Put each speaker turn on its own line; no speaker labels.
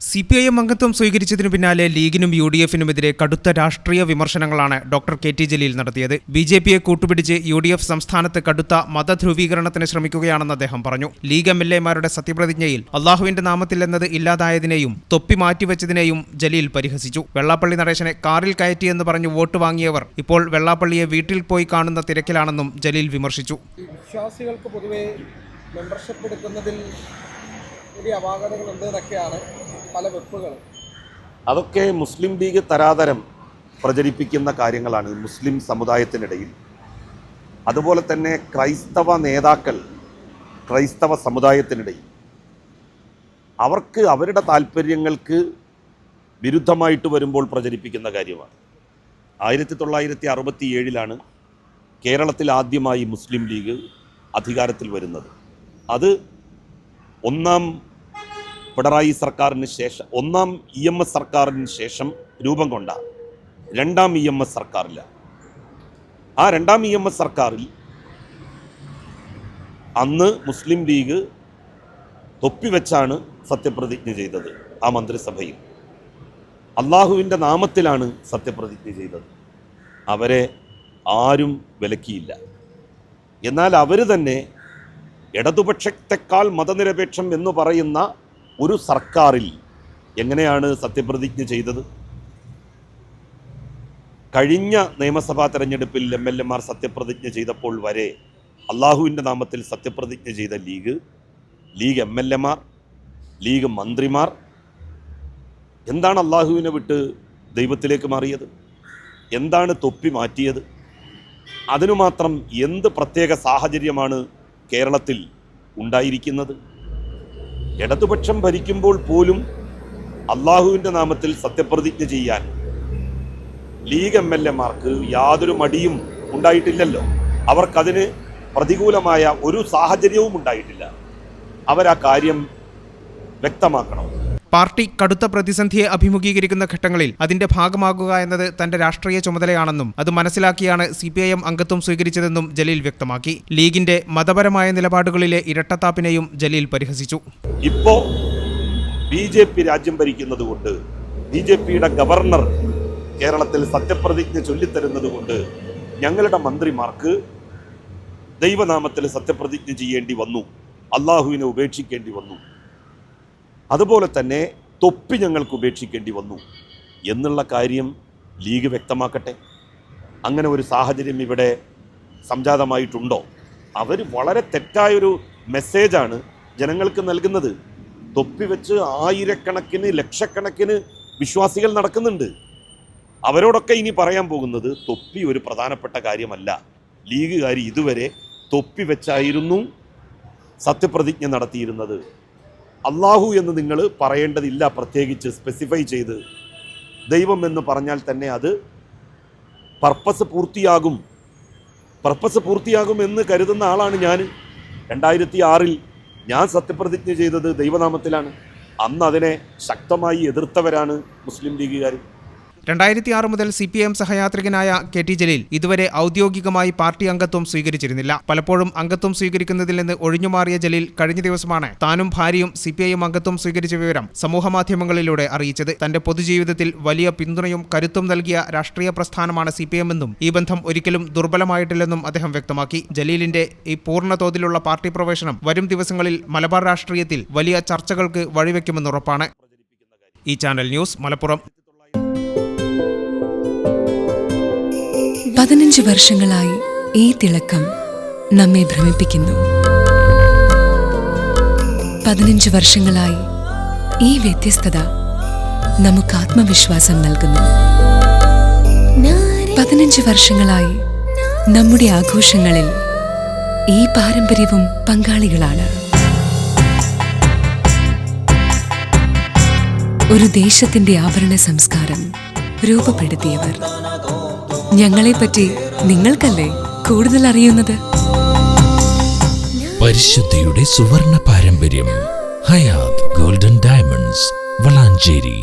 CPIM അംഗത്വം സ്വീകരിച്ചതിനു പിന്നാലെ ലീഗിനും UDF-നുമെതിരെ കടുത്ത രാഷ്ട്രീയ വിമർശനങ്ങളാണ് ഡോക്ടർ KT ജലീൽ നടത്തിയത്. BJP-യെ കൂട്ടുപിടിച്ച് UDF സംസ്ഥാനത്ത് കടുത്ത മതധ്രുവീകരണത്തിന് ശ്രമിക്കുകയാണെന്ന് അദ്ദേഹം പറഞ്ഞു. ലീഗ് MLA-മാരുടെ സത്യപ്രതിജ്ഞയിൽ അള്ളാഹുവിന്റെ നാമത്തിലെന്നത് ഇല്ലാതായതിനെയും തൊപ്പി മാറ്റിവെച്ചതിനെയും ജലീൽ പരിഹസിച്ചു. വെള്ളാപ്പള്ളി നടേശനെ കാറിൽ കയറ്റിയെന്ന് പറഞ്ഞ് വോട്ട് വാങ്ങിയവർ ഇപ്പോൾ വെള്ളാപ്പള്ളിയെ വീട്ടിൽ പോയി കാണുന്ന തിരക്കിലാണെന്നും ജലീൽ വിമർശിച്ചു.
വിശ്വാസികൾക്ക് പൊതുവെ മെമ്പർഷിപ്പ് എടുക്കുന്നതിൽ വലിയ അപാകതകളുണ്ട് എന്നൊക്കെയാണ് പല വെപ്പുകൾ.
അതൊക്കെ മുസ്ലിം ലീഗ് തരാതരം പ്രചരിപ്പിക്കുന്ന കാര്യങ്ങളാണ് മുസ്ലിം സമുദായത്തിനിടയിൽ. അതുപോലെ തന്നെ ക്രൈസ്തവ നേതാക്കൾ ക്രൈസ്തവ സമുദായത്തിനിടയിൽ അവർക്ക് അവരുടെ താല്പര്യങ്ങൾക്ക് വിരുദ്ധമായിട്ട് വരുമ്പോൾ പ്രചരിപ്പിക്കുന്ന കാര്യമാണ്. 1967 കേരളത്തിൽ ആദ്യമായി മുസ്ലിം ലീഗ് അധികാരത്തിൽ വരുന്നത്. അത് ഒന്നാം പിണറായി സർക്കാരിന് ശേഷം, ഒന്നാം EMS സർക്കാരിന് ശേഷം രൂപം കൊണ്ട രണ്ടാം EMS സർക്കാരിലാണ്. ആ രണ്ടാം EMS സർക്കാരിൽ അന്ന് മുസ്ലിം ലീഗ് തൊപ്പിവെച്ചാണ് സത്യപ്രതിജ്ഞ ചെയ്തത്. ആ മന്ത്രിസഭയിൽ അള്ളാഹുവിൻ്റെ നാമത്തിലാണ് സത്യപ്രതിജ്ഞ ചെയ്തത്. അവരെ ആരും വിലക്കിയില്ല. എന്നാൽ അവർ തന്നെ ഇടതുപക്ഷത്തെക്കാൾ മതനിരപേക്ഷം എന്ന് പറയുന്ന ഒരു സർക്കാരിൽ എങ്ങനെയാണ് സത്യപ്രതിജ്ഞ ചെയ്തത്? കഴിഞ്ഞ നിയമസഭാ തെരഞ്ഞെടുപ്പിൽ MLA-മാർ സത്യപ്രതിജ്ഞ ചെയ്തപ്പോൾ വരെ അള്ളാഹുവിൻ്റെ നാമത്തിൽ സത്യപ്രതിജ്ഞ ചെയ്ത ലീഗ് MLA-മാർ, ലീഗ് മന്ത്രിമാർ എന്താണ് അള്ളാഹുവിനെ വിട്ട് ദൈവത്തിലേക്ക് മാറിയത്? എന്താണ് തൊപ്പി മാറ്റിയത്? അതിനു മാത്രം എന്ത് പ്രത്യേക സാഹചര്യമാണ് കേരളത്തിൽ ഉണ്ടായിരിക്കുന്നത്? ഇടതുപക്ഷം ഭരിക്കുമ്പോൾ പോലും അള്ളാഹുവിൻ്റെ നാമത്തിൽ സത്യപ്രതിജ്ഞ ചെയ്യാൻ ലീഗ് MLA-മാർക്ക് യാതൊരു മടിയും ഉണ്ടായിട്ടില്ലല്ലോ. അവർക്കതിന് പ്രതികൂലമായ ഒരു സാഹചര്യവും ഉണ്ടായിട്ടില്ല. അവരാ കാര്യം വ്യക്തമാക്കണം.
പാർട്ടി കടുത്ത പ്രതിസന്ധിയെ അഭിമുഖീകരിക്കുന്ന ഘട്ടങ്ങളിൽ അതിന്റെ ഭാഗമാകുക എന്നത് തന്റെ രാഷ്ട്രീയ ചുമതലയാണെന്നും അത് മനസ്സിലാക്കിയാണ് CPIM അംഗത്വം സ്വീകരിച്ചതെന്നും ജലീൽ വ്യക്തമാക്കി. ലീഗിന്റെ മതപരമായ നിലപാടുകളിലെ ഇരട്ടത്താപ്പിനെയും ജലീൽ പരിഹസിച്ചു.
ഇപ്പോ BJP രാജ്യം ഭരിക്കുന്നത് കൊണ്ട്, BJP-യുടെ ഗവർണർ കേരളത്തിൽ സത്യപ്രതിജ്ഞ ചൊല്ലിത്തരുന്നത് കൊണ്ട് ഞങ്ങളുടെ മന്ത്രിമാർക്ക് ദൈവനാമത്തിൽ സത്യപ്രതിജ്ഞ ചെയ്യേണ്ടി വന്നു, അള്ളാഹുവിനെ ഉപേക്ഷിക്കേണ്ടി വന്നു. അതുപോലെ തന്നെ തൊപ്പി ഞങ്ങൾക്ക് ഉപേക്ഷിക്കേണ്ടി വന്നു എന്നുള്ള കാര്യം ലീഗ് വ്യക്തമാക്കട്ടെ. അങ്ങനെ ഒരു സാഹചര്യം ഇവിടെ സംജാതമായിട്ടുണ്ടോ? അവർ വളരെ തെറ്റായൊരു മെസ്സേജാണ് ജനങ്ങൾക്ക് നൽകുന്നത്. തൊപ്പി വെച്ച് ആയിരക്കണക്കിന് ലക്ഷക്കണക്കിന് വിശ്വാസികൾ നടക്കുന്നുണ്ട്. അവരോടൊക്കെ ഇനി പറയാൻ പോകുന്നത് തൊപ്പി ഒരു പ്രധാനപ്പെട്ട കാര്യമല്ല. ലീഗുകാർ ഇതുവരെ തൊപ്പി വെച്ചായിരുന്നു സത്യപ്രതിജ്ഞ നടത്തിയിരുന്നത്. അള്ളാഹു എന്ന് നിങ്ങൾ പറയേണ്ടതില്ല, പ്രത്യേകിച്ച് സ്പെസിഫൈ ചെയ്ത്. ദൈവം എന്ന് പറഞ്ഞാൽ തന്നെ അത് പർപ്പസ് പൂർത്തിയാകും എന്ന് കരുതുന്ന ആളാണ് ഞാൻ. 2006 ഞാൻ സത്യപ്രതിജ്ഞ ചെയ്തത് ദൈവനാമത്തിലാണ്. അന്ന് അതിനെ ശക്തമായി എതിർത്തവരാണ് മുസ്ലിം ലീഗുകാർ.
2006 മുതൽ CPIM സഹയാത്രികനായ KT ജലീൽ ഇതുവരെ ഔദ്യോഗികമായി പാർട്ടി അംഗത്വം സ്വീകരിച്ചിരുന്നില്ല. പലപ്പോഴും അംഗത്വം സ്വീകരിക്കുന്നതിൽ നിന്ന് ഒഴിഞ്ഞുമാറിയ ജലീൽ കഴിഞ്ഞ ദിവസമാണ് താനും ഭാര്യയും CPIM അംഗത്വം സ്വീകരിച്ച വിവരം സമൂഹമാധ്യമങ്ങളിലൂടെ അറിയിച്ചത്. തന്റെ പൊതുജീവിതത്തിൽ വലിയ പിന്തുണയും കരുത്തും നൽകിയ രാഷ്ട്രീയ പ്രസ്ഥാനമാണ് CPIM എന്നും ഈ ബന്ധം ഒരിക്കലും ദുർബലമായിട്ടില്ലെന്നും അദ്ദേഹം വ്യക്തമാക്കി. ജലീലിന്റെ ഈ പൂർണ്ണ തോതിലുള്ള പാർട്ടി പ്രവേശനം വരും ദിവസങ്ങളിൽ മലബാർ രാഷ്ട്രീയത്തിൽ വലിയ ചർച്ചകൾക്ക് വഴിവെക്കുമെന്നുറപ്പാണ്. ഈ ചാനൽ ന്യൂസ്, മലപ്പുറം.
15 വർഷങ്ങളായി ഈ തിളക്കം നമ്മെ ഭ്രമിപ്പിക്കുന്നു. 15 വർഷങ്ങളായി ഈ വ്യത്യസ്തത നമുക്ക് ആത്മവിശ്വാസം നൽകുന്നു. 15 വർഷങ്ങളായി നമ്മുടെ ആഘോഷങ്ങളിൽ ഈ പാരമ്പര്യവും പങ്കാളികളാണ്. ഒരു ദേശത്തിന്റെ ആഭരണ സംസ്കാരം രൂപപ്പെടുത്തിയവർ. ഞങ്ങളെപ്പറ്റി നിങ്ങൾക്കല്ലേ കൂടുതൽ അറിയുന്നത്?
പരിശുദ്ധിയുടെ സുവർണ പാരമ്പര്യം. Hayath golden diamonds, Valanchery.